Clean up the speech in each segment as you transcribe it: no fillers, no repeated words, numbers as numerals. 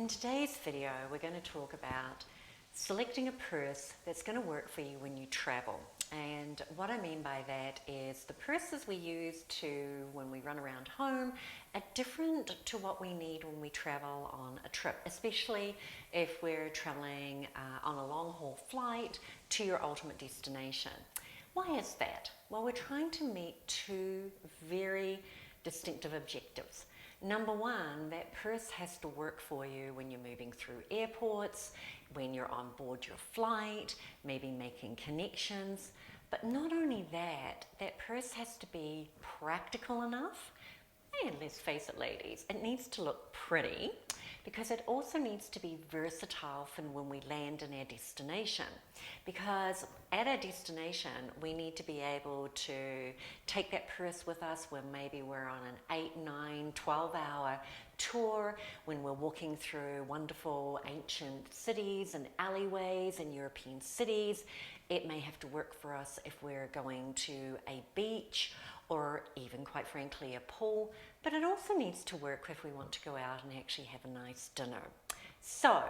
In today's video, we're going to talk about selecting a purse that's going to work for you when you travel. And what I mean by that is the purses we use when we run around home are different to what we need when we travel on a trip, especially if we're traveling on a long haul flight to your ultimate destination. Why is that? Well, we're trying to meet two very distinctive objectives. Number one, that purse has to work for you when you're moving through airports, when you're on board your flight, maybe making connections. But not only that, that purse has to be practical enough, and let's face it, ladies, it needs to look pretty because it also needs to be versatile for when we land in our destination. Because at our destination, we need to be able to take that purse with us when maybe we're on an 8, 9, 12-hour tour, when we're walking through wonderful ancient cities and alleyways in European cities. It may have to work for us if we're going to a beach or even, quite frankly, a pool, but it also needs to work if we want to go out and actually have a nice dinner. So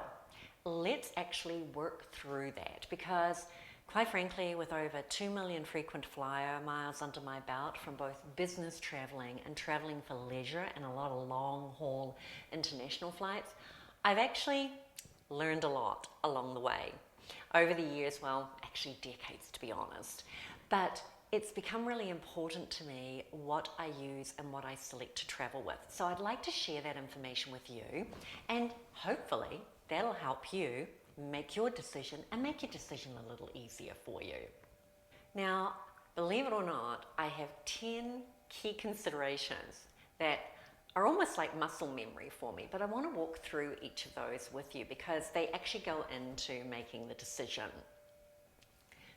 let's actually work through that because, quite frankly, with over 2 million frequent flyer miles under my belt from both business traveling and traveling for leisure and a lot of long haul international flights, I've actually learned a lot along the way. Over the years, well, actually decades to be honest, but it's become really important to me what I use and what I select to travel with. So I'd like to share that information with you, and hopefully that'll help you make your decision and make your decision a little easier for you. Now, believe it or not, I have 10 key considerations that are almost like muscle memory for me, but I want to walk through each of those with you because they actually go into making the decision.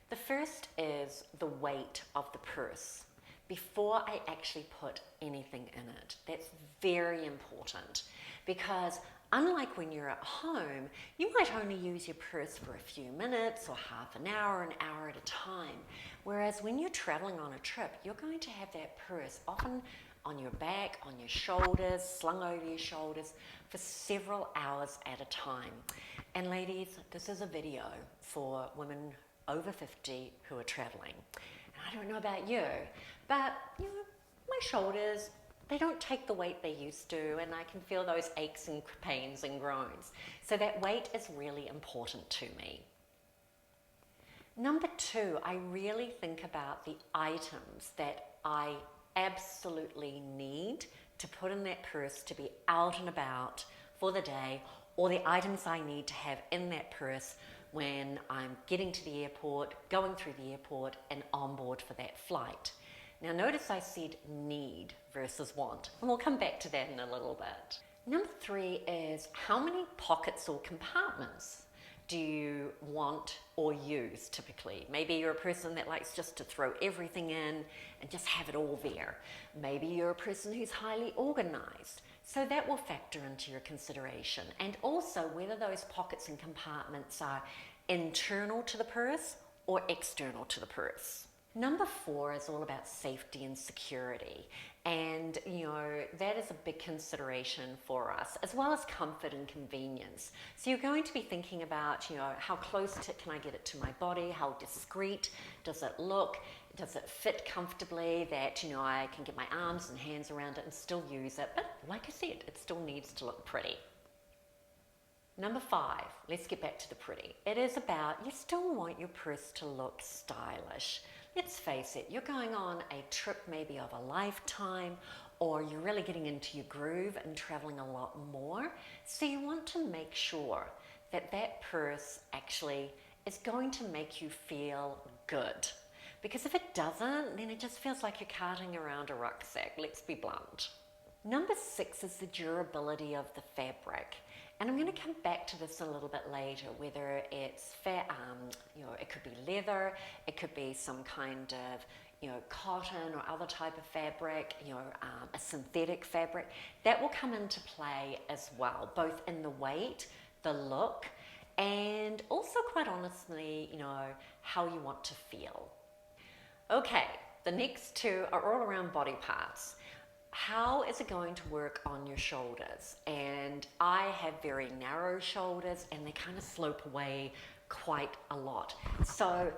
The first is the weight of the purse before I actually put anything in it. That's very important because unlike when you're at home, you might only use your purse for a few minutes or half an hour at a time. Whereas when you're traveling on a trip, you're going to have that purse often on your back, on your shoulders, slung over your shoulders for several hours at a time. And ladies, this is a video for women over 50 who are traveling. And I don't know about you, but my shoulders, they don't take the weight they used to, and I can feel those aches and pains and groans. So that weight is really important to me. Number two, I really think about the items that I absolutely need to put in that purse to be out and about for the day, or the items I need to have in that purse when I'm getting to the airport, going through the airport, and on board for that flight. Now notice I said need versus want, and we'll come back to that in a little bit. Number three is how many pockets or compartments do you want or use typically? Maybe you're a person that likes just to throw everything in and just have it all there. Maybe you're a person who's highly organized. So that will factor into your consideration, and also whether those pockets and compartments are internal to the purse or external to the purse. Number four is all about safety and security, and that is a big consideration for us, as well as comfort and convenience. So you're going to be thinking about how close can I get it to my body, how discreet does it look, does it fit comfortably that I can get my arms and hands around it and still use it, but like I said, it still needs to look pretty. Number five, let's get back to the pretty. It is about, you still want your purse to look stylish. Let's face it, you're going on a trip maybe of a lifetime, or you're really getting into your groove and traveling a lot more. So you want to make sure that that purse actually is going to make you feel good. Because if it doesn't, then it just feels like you're carting around a rucksack, let's be blunt. Number six is the durability of the fabric. And I'm going to come back to this a little bit later, whether it's it could be leather, it could be some kind of cotton or other type of fabric, a synthetic fabric. That will come into play as well, both in the weight, the look, and also quite honestly, how you want to feel. Okay, the next two are all around body parts. how is it going to work on your shoulders? And I have very narrow shoulders and they kind of slope away quite a lot. So,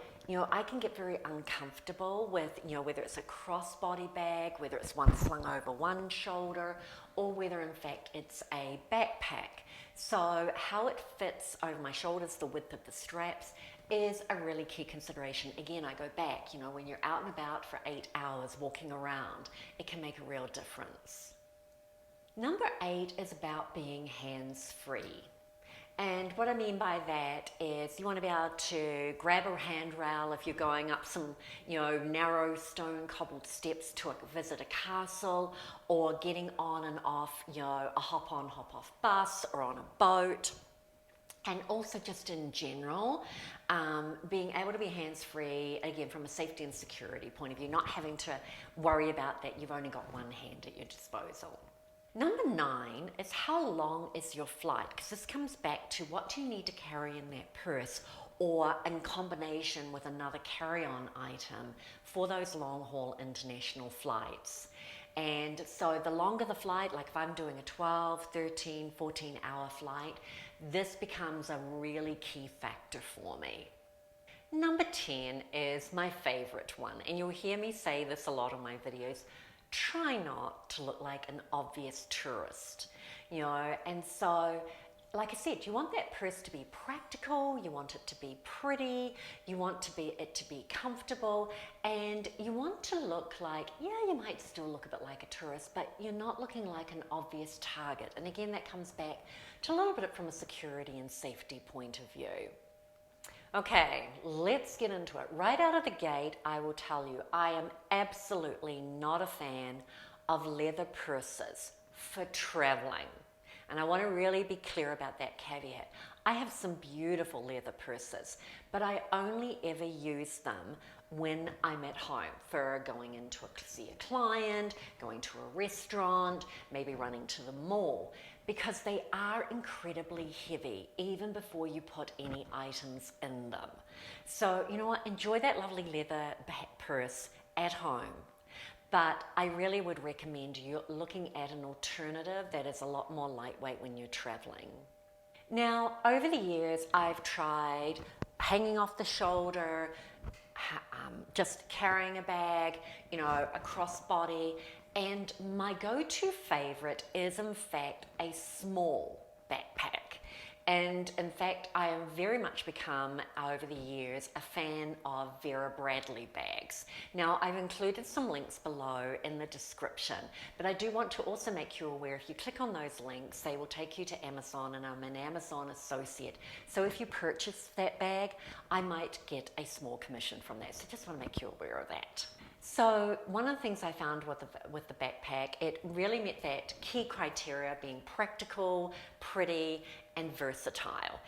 I can get very uncomfortable with, whether it's a crossbody bag, whether it's one slung over one shoulder, or whether in fact it's a backpack. So how it fits over my shoulders, the width of the straps, is a really key consideration. Again, I go back, when you're out and about for 8 hours walking around, it can make a real difference. Number 8 is about being hands-free. And what I mean by that is you want to be able to grab a handrail if you're going up some, narrow stone cobbled steps to visit a castle, or getting on and off, a hop on, hop off bus or on a boat. And also just in general, being able to be hands-free, again, from a safety and security point of view, not having to worry about that you've only got one hand at your disposal. Number 9 is how long is your flight? Because this comes back to what do you need to carry in that purse, or in combination with another carry-on item for those long-haul international flights. And so the longer the flight, like if I'm doing a 12, 13, 14-hour flight, this becomes a really key factor for me. Number 10 is my favorite one, and you'll hear me say this a lot in my videos. Try not to look like an obvious tourist, and so, like I said, you want that purse to be practical, you want it to be pretty, you want it to be comfortable, and you want to look like, you might still look a bit like a tourist, but you're not looking like an obvious target. And again, that comes back to a little bit from a security and safety point of view. Okay, let's get into it. Right out of the gate, I will tell you, I am absolutely not a fan of leather purses for traveling. And I want to really be clear about that caveat. I have some beautiful leather purses, but I only ever use them when I'm at home, for going in to see a client, going to a restaurant, maybe running to the mall, because they are incredibly heavy even before you put any items in them. So, you know what, enjoy that lovely leather purse at home. But I really would recommend you looking at an alternative that is a lot more lightweight when you're traveling. Now, over the years, I've tried hanging off the shoulder, just carrying a bag, a crossbody, and my go-to favorite is in fact a small backpack. And in fact, I have very much become, over the years, a fan of Vera Bradley bags. Now, I've included some links below in the description, but I do want to also make you aware, if you click on those links, they will take you to Amazon, and I'm an Amazon associate. So if you purchase that bag, I might get a small commission from that. So just want to make you aware of that. So one of the things I found with the backpack, it really met that key criteria, being practical, pretty, and versatile.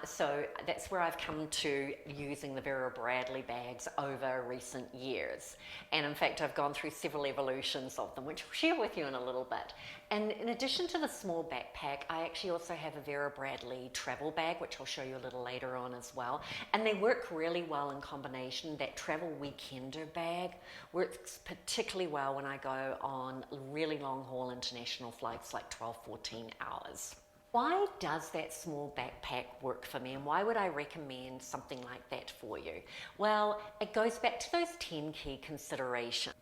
So that's where I've come to using the Vera Bradley bags over recent years. And in fact, I've gone through several evolutions of them, which I'll share with you in a little bit. And in addition to the small backpack, I actually also have a Vera Bradley travel bag, which I'll show you a little later on as well. And they work really well in combination. That travel weekender bag works particularly well when I go on really long haul international flights, like 12, 14 hours. Why does that small backpack work for me, and why would I recommend something like that for you? Well, it goes back to those 10 key considerations.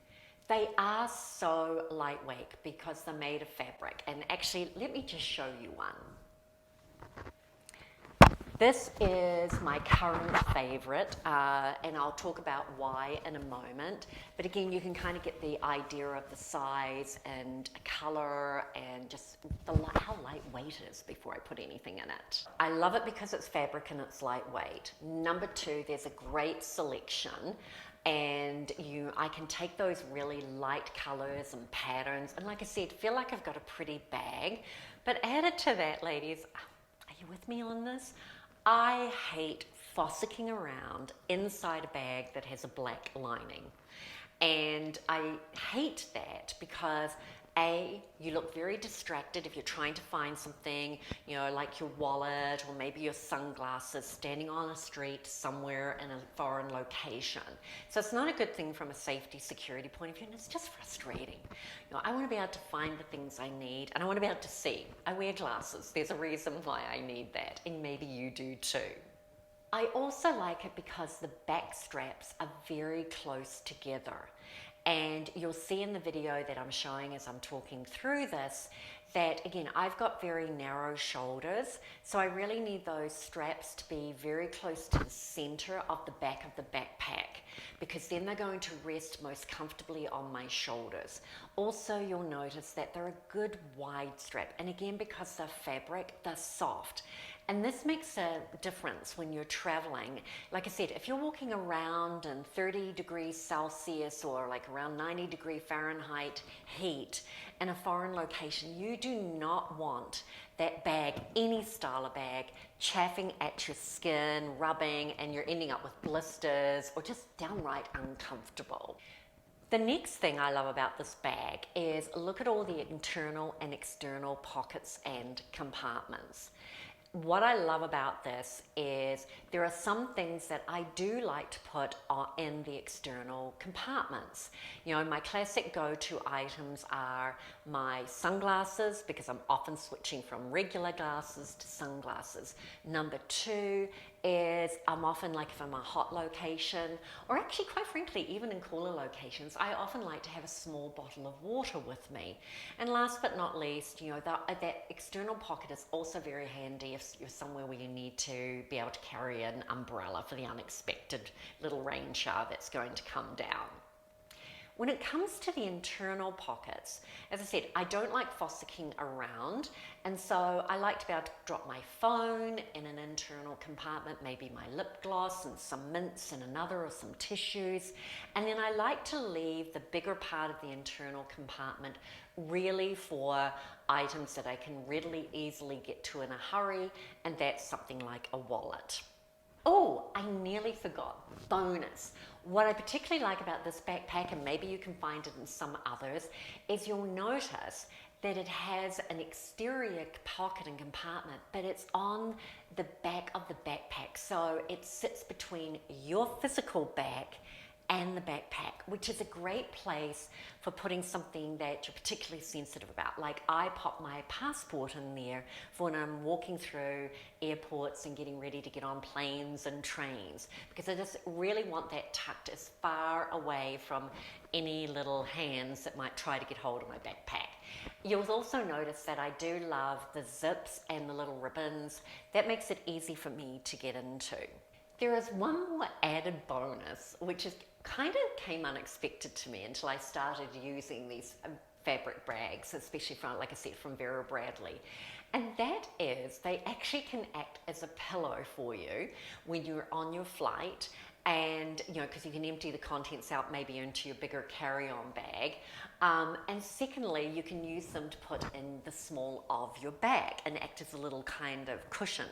They are so lightweight because they're made of fabric, and actually, let me just show you one. This is my current favorite, and I'll talk about why in a moment. But again, you can kind of get the idea of the size and color and just how lightweight it is before I put anything in it. I love it because it's fabric and it's lightweight. Number 2, there's a great selection. And I can take those really light colors and patterns, and like I said, feel like I've got a pretty bag. But added to that, ladies, are you with me on this? I hate fossicking around inside a bag that has a black lining. And I hate that because You look very distracted if you're trying to find something, you know, like your wallet or maybe your sunglasses standing on a street somewhere in a foreign location. So it's not a good thing from a safety security point of view, and it's just frustrating. You know, I want to be able to find the things I need, and I want to be able to see. I wear glasses. There's a reason why I need that, and maybe you do too. I also like it because the back straps are very close together. And you'll see in the video that I'm showing as I'm talking through this that, again, I've got very narrow shoulders, so I really need those straps to be very close to the center of the back of the backpack, because then they're going to rest most comfortably on my shoulders. Also, you'll notice that they're a good wide strap, and again, because they're fabric, they're soft. And this makes a difference when you're traveling. Like I said, if you're walking around in 30 degrees Celsius or like around 90 degree Fahrenheit heat in a foreign location, you do not want that bag, any style of bag, chafing at your skin, rubbing, and you're ending up with blisters or just downright uncomfortable. The next thing I love about this bag is look at all the internal and external pockets and compartments. What I love about this is there are some things that I do like to put in the external compartments. You know, my classic go-to items are my sunglasses, because I'm often switching from regular glasses to sunglasses. Number two is I'm often, like if I'm in a hot location, or actually quite frankly even in cooler locations, I often like to have a small bottle of water with me. And last but not least, you know, that external pocket is also very handy if you're somewhere where you need to be able to carry an umbrella for the unexpected little rain shower that's going to come down. When it comes to the internal pockets, as I said, I don't like fossicking around, and so I like to be able to drop my phone in an internal compartment, maybe my lip gloss and some mints in another, or some tissues, and then I like to leave the bigger part of the internal compartment really for items that I can readily, easily get to in a hurry, and that's something like a wallet. Oh, I nearly forgot. Bonus. What I particularly like about this backpack, and maybe you can find it in some others, is you'll notice that it has an exterior pocket and compartment, but it's on the back of the backpack. So it sits between your physical back and the backpack, which is a great place for putting something that you're particularly sensitive about. Like I pop my passport in there for when I'm walking through airports and getting ready to get on planes and trains, because I just really want that tucked as far away from any little hands that might try to get hold of my backpack. You'll also notice that I do love the zips and the little ribbons. That makes it easy for me to get into. There is one more added bonus, which is kind of came unexpected to me until I started using these fabric bags, especially from, like I said, from Vera Bradley. And that is they actually can act as a pillow for you when you're on your flight, and you know, because you can empty the contents out maybe into your bigger carry-on bag, and secondly you can use them to put in the small of your bag and act as a little kind of cushion.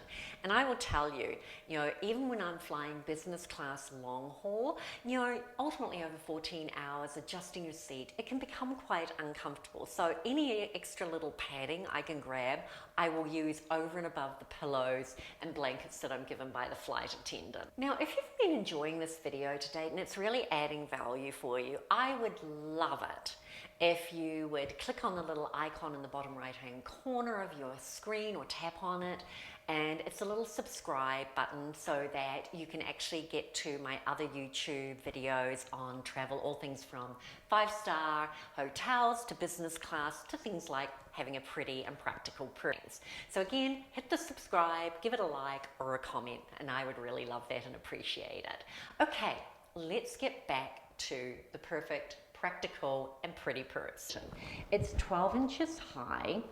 And I will tell you, you know, even when I'm flying business class long haul, you know, ultimately over 14 hours adjusting your seat, it can become quite uncomfortable. So any extra little padding I can grab, I will use over and above the pillows and blankets that I'm given by the flight attendant. Now, if you've been enjoying this video to date and it's really adding value for you, I would love it if you would click on the little icon in the bottom right hand corner of your screen or tap on it, and it's a little subscribe button so that you can actually get to my other YouTube videos on travel, all things from 5-star hotels to business class to things like having a pretty and practical purse. So again, hit the subscribe, give it a like or a comment, and I would really love that and appreciate it. Okay, let's get back to the perfect, practical and pretty purse. It's 12 inches high,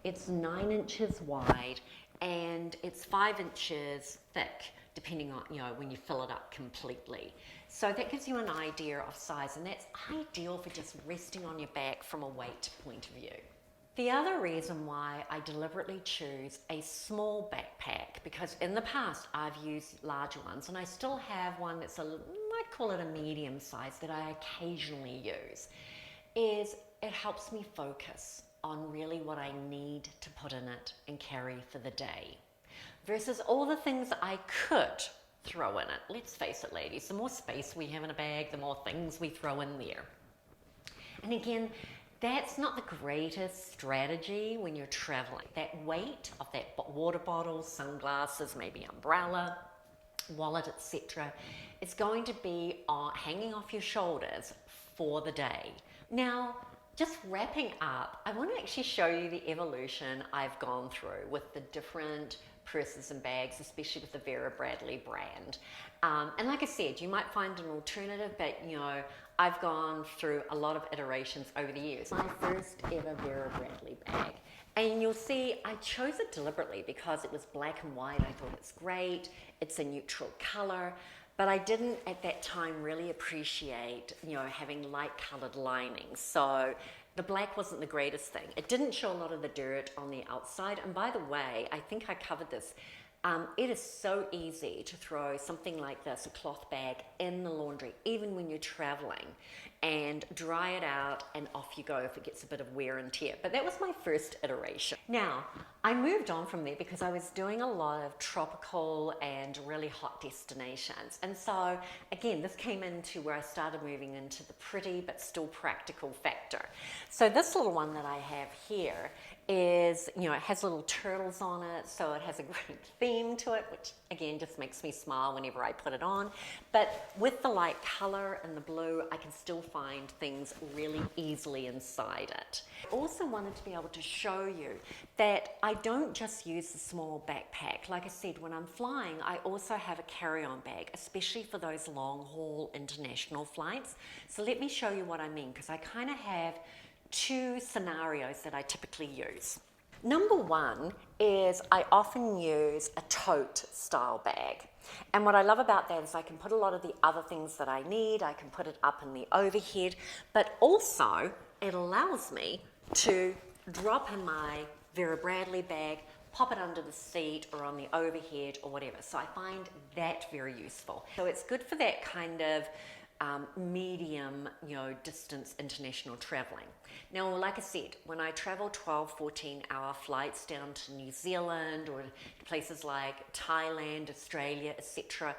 it's 9 inches wide, and it's 5 inches thick, depending on, you know, when you fill it up completely. So that gives you an idea of size, and that's ideal for just resting on your back from a weight point of view. The other reason why I deliberately choose a small backpack, because in the past I've used larger ones, and I still have one that's I'd call it a medium size that I occasionally use, is it helps me focus on really what I need to put in it and carry for the day versus all the things I could throw in it. Let's face it, ladies, the more space we have in a bag, the more things we throw in there. And again, that's not the greatest strategy when you're traveling. That weight of that water bottle, sunglasses, maybe umbrella, wallet, etc., it's going to be hanging off your shoulders for the day. Now, just wrapping up, I want to actually show you the evolution I've gone through with the different purses and bags, especially with the Vera Bradley brand. And like I said, you might find an alternative, but you know, I've gone through a lot of iterations over the years. My first ever Vera Bradley bag. And you'll see I chose it deliberately because it was black and white. I thought it's great. It's a neutral color. But I didn't at that time really appreciate, you know, having light colored linings. So the black wasn't the greatest thing. It didn't show a lot of the dirt on the outside. And by the way, I think I covered this. It is so easy to throw something like this, a cloth bag, in the laundry, even when you're traveling, and dry it out and off you go if it gets a bit of wear and tear. But that was my first iteration. Now, I moved on from there because I was doing a lot of tropical and really hot destinations. And so, again, this came into where I started moving into the pretty but still practical factor. So this little one that I have here is, you know, it has little turtles on it, so it has a great theme to it, which again just makes me smile whenever I put it on. But with the light color and the blue, I can still find things really easily inside it. I also wanted to be able to show you that I don't just use the small backpack. Like I said, when I'm flying, I also have a carry-on bag, especially for those long-haul international flights. So let me show you what I mean, because I kind of have two scenarios that I typically use. Number one is I often use a tote style bag. And what I love about that is I can put a lot of the other things that I need, I can put it up in the overhead, but also it allows me to drop in my Vera Bradley bag, pop it under the seat or on the overhead or whatever. So I find that very useful. So it's good for that kind of medium, you know, distance international traveling. Now, like I said, when I travel 12, 14-hour flights down to New Zealand or to places like Thailand, Australia, etc.,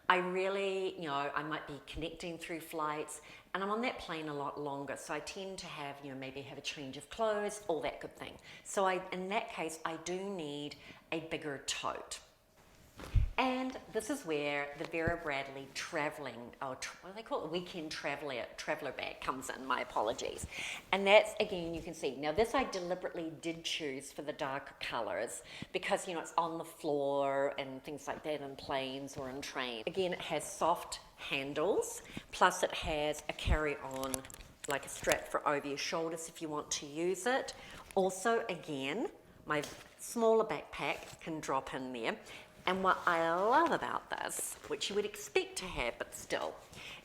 I really, you know, I might be connecting through flights and I'm on that plane a lot longer. So I tend to have, you know, maybe have a change of clothes, all that good thing. So in that case, I do need a bigger tote. And this is where the Vera Bradley traveling, what do they call it? Weekend traveler bag comes in, my apologies. And that's, again, you can see. Now this I deliberately did choose for the darker colors because, you know, it's on the floor and things like that in planes or in trains. Again, it has soft handles, plus it has a carry-on, like a strap for over your shoulders if you want to use it. Also, again, my smaller backpack can drop in there. And what I love about this, which you would expect to have, but still,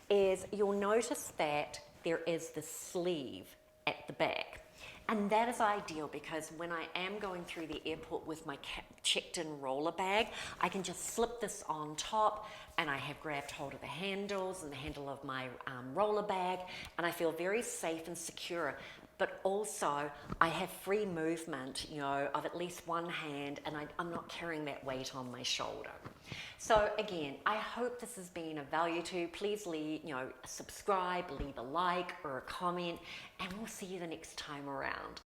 is you'll notice that there is the sleeve at the back. And that is ideal because when I am going through the airport with my checked-in roller bag, I can just slip this on top and I have grabbed hold of the handles and the handle of my roller bag and I feel very safe and secure. But also I have free movement, you know, of at least one hand and I'm not carrying that weight on my shoulder. So again, I hope this has been of value to you. Please leave, you know, subscribe, leave a like or a comment, and we'll see you the next time around.